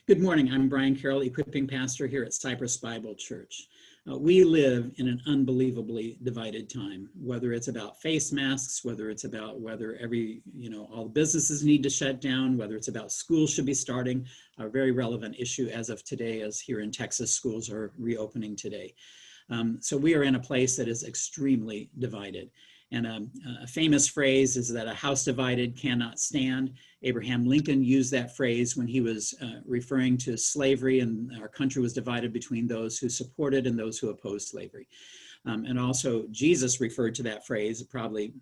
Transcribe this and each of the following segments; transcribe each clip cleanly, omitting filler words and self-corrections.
Good morning. I'm Brian Carroll, equipping pastor here at Cypress Bible Church. We live in an unbelievably divided time, whether it's about face masks, whether it's about whether all the businesses need to shut down, whether it's about schools should be starting, a very relevant issue as of today, as here in Texas, schools are reopening today. So we are in a place that is extremely divided. And a famous phrase is that a house divided cannot stand. Abraham Lincoln used that phrase when he was referring to slavery, and our country was divided between those who supported and those who opposed slavery. And also Jesus referred to that phrase. Probably,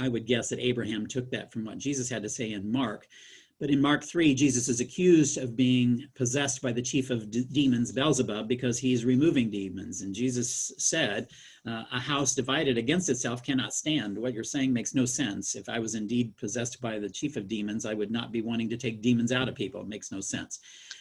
I would guess that Abraham took that from what Jesus had to say in Mark. But in Mark 3, Jesus is accused of being possessed by the chief of demons, Beelzebub, because he's removing demons. And Jesus said, a house divided against itself cannot stand. What you're saying makes no sense. If I was indeed possessed by the chief of demons, I would not be wanting to take demons out of people. It makes no sense.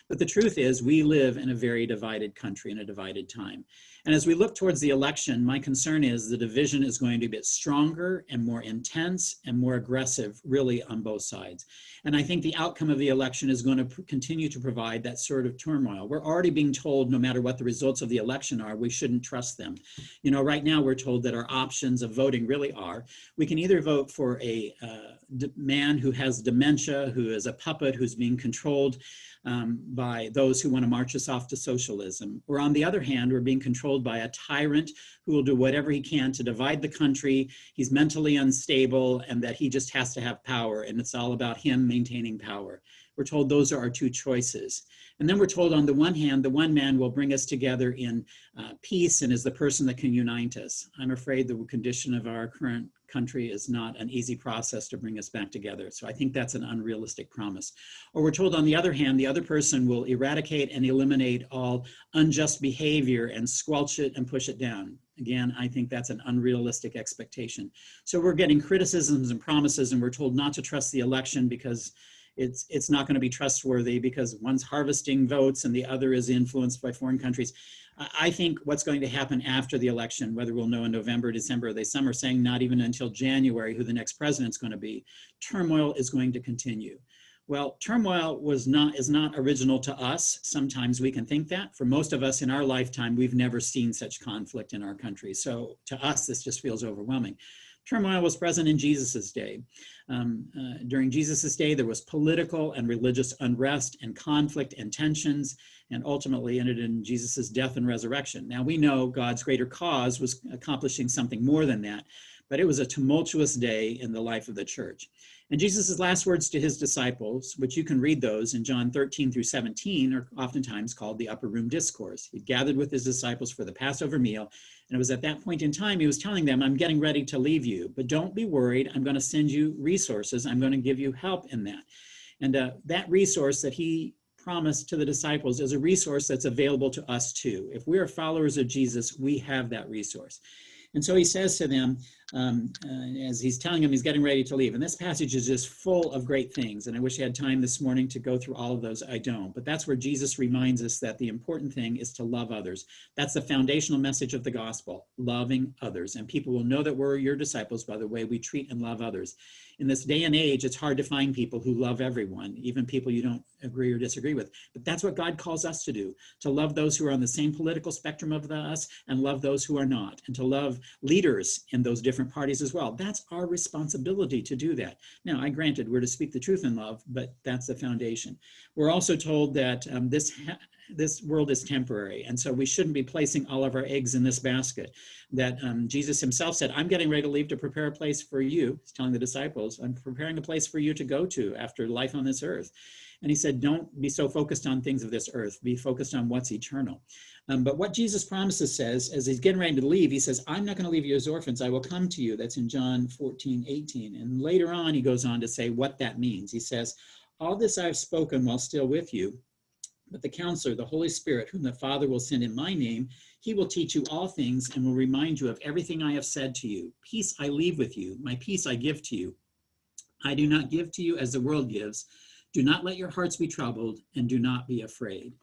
But the truth is, we live in a very divided country in a divided time. And as we look towards the election, my concern is the division is going to get stronger and more intense and more aggressive, really, on both sides. And I think the outcome of the election is going to continue to provide that sort of turmoil. We're already being told, no matter what the results of the election are, we shouldn't trust them. You know, right now we're told that our options of voting really are, we can either vote for a man who has dementia, who is a puppet, who's being controlled by those who want to march us off to socialism. Or on the other hand, we're being controlled by a tyrant who will do whatever he can to divide the country. He's mentally unstable, and that he just has to have power, and it's all about him maintaining power. We're told those are our two choices. And then we're told, on the one hand, the one man will bring us together in peace and is the person that can unite us. I'm afraid the condition of our current country is not an easy process to bring us back together. So I think that's an unrealistic promise. Or we're told, on the other hand, the other person will eradicate and eliminate all unjust behavior and squelch it and push it down. Again, I think that's an unrealistic expectation. So we're getting criticisms and promises, and we're told not to trust the election because it's not going to be trustworthy, because one's harvesting votes and the other is influenced by foreign countries. I think what's going to happen after the election, whether we'll know in November, December, some are saying not even until January who the next president's going to be, turmoil is going to continue. Well, turmoil is not original to us. Sometimes we can think that. For most of us in our lifetime, we've never seen such conflict in our country. So to us, this just feels overwhelming. Turmoil was present in Jesus's day. During Jesus's day, there was political and religious unrest and conflict and tensions, and ultimately ended in Jesus's death and resurrection. Now we know God's greater cause was accomplishing something more than that, but it was a tumultuous day in the life of the church. And Jesus's last words to his disciples, which you can read those in John 13 through 17, are oftentimes called the Upper Room Discourse. He gathered with his disciples for the Passover meal, and it was at that point in time he was telling them, I'm getting ready to leave you, but don't be worried. I'm going to send you resources. I'm going to give you help in that. And that resource that he promised to the disciples is a resource that's available to us too. If we are followers of Jesus, we have that resource. And so he says to them, as he's telling them he's getting ready to leave, and this passage is just full of great things, and I wish I had time this morning to go through all of those. I don't, but that's where Jesus reminds us that the important thing is to love others. That's the foundational message of the gospel, loving others, and people will know that we're your disciples by the way we treat and love others. In this day and age, it's hard to find people who love everyone, even people you don't agree or disagree with. But that's what God calls us to do, to love those who are on the same political spectrum of us and love those who are not, and to love leaders in those different parties as well. That's our responsibility to do that. Now, I granted we're to speak the truth in love, but that's the foundation. We're also told that this world is temporary, and so we shouldn't be placing all of our eggs in this basket. That Jesus himself said, I'm getting ready to leave to prepare a place for you. He's telling the disciples, I'm preparing a place for you to go to after life on this earth. And he said, don't be so focused on things of this earth. Be focused on what's eternal. But what Jesus promises says, as he's getting ready to leave, he says, I'm not going to leave you as orphans. I will come to you. That's in John 14:18. And later on, he goes on to say what that means. He says, all this I've spoken while still with you, but the Counselor, the Holy Spirit, whom the Father will send in my name, he will teach you all things and will remind you of everything I have said to you. Peace I leave with you. My peace I give to you. I do not give to you as the world gives. Do not let your hearts be troubled, and do not be afraid.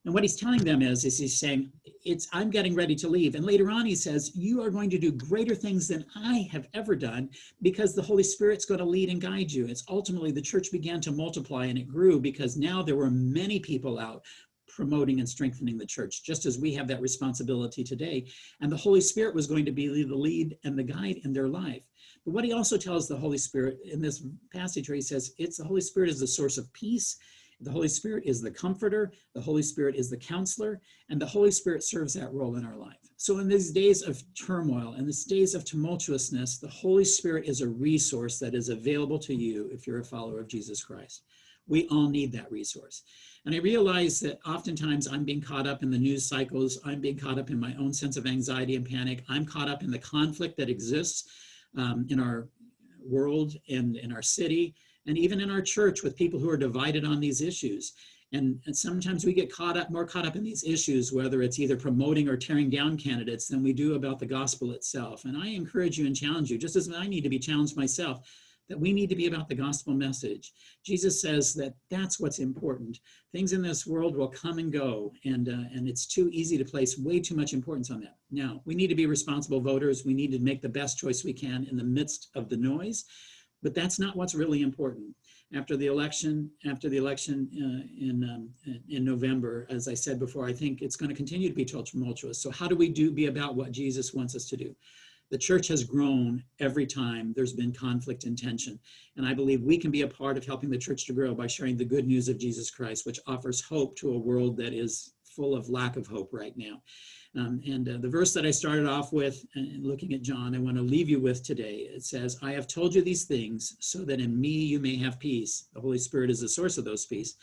And what he's telling them is he's saying, I'm getting ready to leave. And later on, he says, you are going to do greater things than I have ever done because the Holy Spirit's going to lead and guide you. It's ultimately the church began to multiply and it grew because now there were many people out promoting and strengthening the church, just as we have that responsibility today. And the Holy Spirit was going to be the lead and the guide in their life. But what he also tells the Holy Spirit in this passage where he says, the Holy Spirit is the source of peace. The Holy Spirit is the comforter, the Holy Spirit is the counselor, and the Holy Spirit serves that role in our life. So in these days of turmoil, in these days of tumultuousness, the Holy Spirit is a resource that is available to you if you're a follower of Jesus Christ. We all need that resource. And I realize that oftentimes I'm being caught up in the news cycles, I'm being caught up in my own sense of anxiety and panic, I'm caught up in the conflict that exists in our world and in our city, and even in our church with people who are divided on these issues. And sometimes we get more caught up in these issues, whether it's either promoting or tearing down candidates than we do about the gospel itself. And I encourage you and challenge you, just as I need to be challenged myself, that we need to be about the gospel message. Jesus says that that's what's important. Things in this world will come and go, and it's too easy to place way too much importance on that. Now, we need to be responsible voters. We need to make the best choice we can in the midst of the noise. But that's not what's really important. After the election in November, as I said before, I think it's going to continue to be tumultuous. So how do we be about what Jesus wants us to do? The church has grown every time there's been conflict and tension. And I believe we can be a part of helping the church to grow by sharing the good news of Jesus Christ, which offers hope to a world that is full of lack of hope right now. The verse that I started off with, looking at John, I want to leave you with today. It says, I have told you these things so that in me you may have peace. The Holy Spirit is the source of those peace.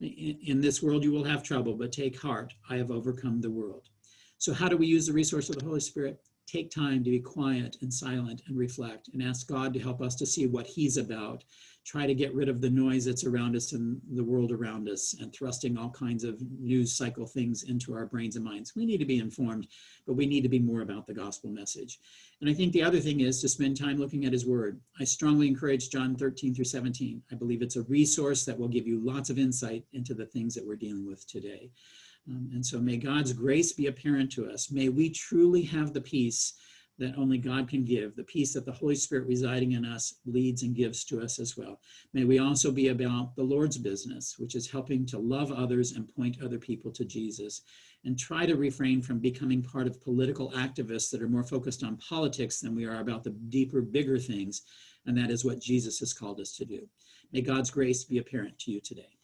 In this world you will have trouble, but take heart, I have overcome the world. So how do we use the resource of the Holy Spirit? Take time to be quiet and silent and reflect and ask God to help us to see what he's about. Try to get rid of the noise that's around us and the world around us and thrusting all kinds of news cycle things into our brains and minds. We need to be informed, but we need to be more about the gospel message. And I think the other thing is to spend time looking at his word. I strongly encourage John 13 through 17. I believe it's a resource that will give you lots of insight into the things that we're dealing with today. And so may God's grace be apparent to us. May we truly have the peace that only God can give, the peace that the Holy Spirit residing in us leads and gives to us as well. May we also be about the Lord's business, which is helping to love others and point other people to Jesus, and try to refrain from becoming part of political activists that are more focused on politics than we are about the deeper, bigger things, and that is what Jesus has called us to do. May God's grace be apparent to you today.